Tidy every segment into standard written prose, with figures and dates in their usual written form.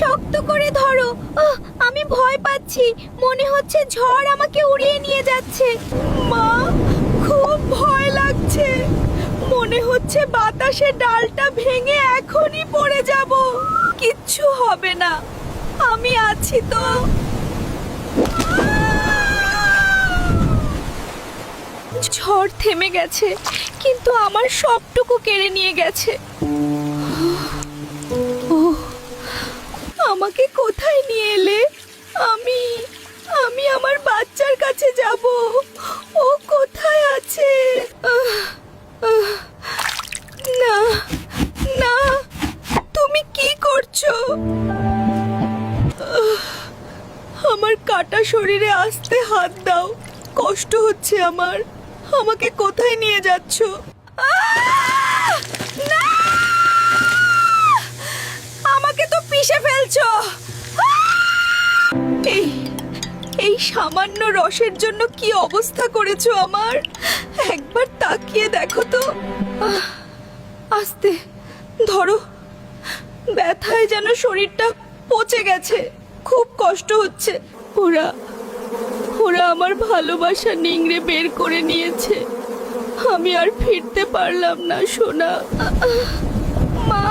শক্ত করে ধরো। আমি ভয় পাচ্ছি, মনে হচ্ছে ঝড় আমাকে উড়িয়ে নিয়ে যাচ্ছে। মা, খুব ভয় লাগছে, মনে হচ্ছে বাতাসে ডালটা ভেঙে এখনই পড়ে যাব। কিচ্ছু হবে না, আমি আছি তো। ঝড় থেমে গেছে, কিন্তু আমার সবটুকু কেড়ে নিয়ে গেছে। আমাকে কোথায় নিয়ে এলে? আমি আমি আমার বাচ্চার কাছে যাব। ও কোথায় আছে? না না, তুমি কি করছো? আমার কাটা শরীরে আস্তে হাত দাও, কষ্ট হচ্ছে আমার। আমাকে কোথায় নিয়ে যাচ্ছ? না, আমাকে তো পিষে ফেলছো। এই সামান্য রসের জন্য কি অবস্থা করেছো আমার! একবার তাকিয়ে দেখো তো। আস্তে ধরো, ব্যথায় যেন শরীরটা পচে গেছে, খুব কষ্ট হচ্ছে। ওরা ওরা আমার ভালোবাসা নিংড়ে বের করে নিয়েছে, আমি আর ফিরতে পারলাম না সোনা। মা,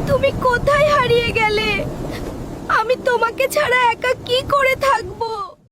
তুমি কোথায় হারিয়ে গেলে? আমি তোমাকে ছাড়া একা কি করে থাকবো?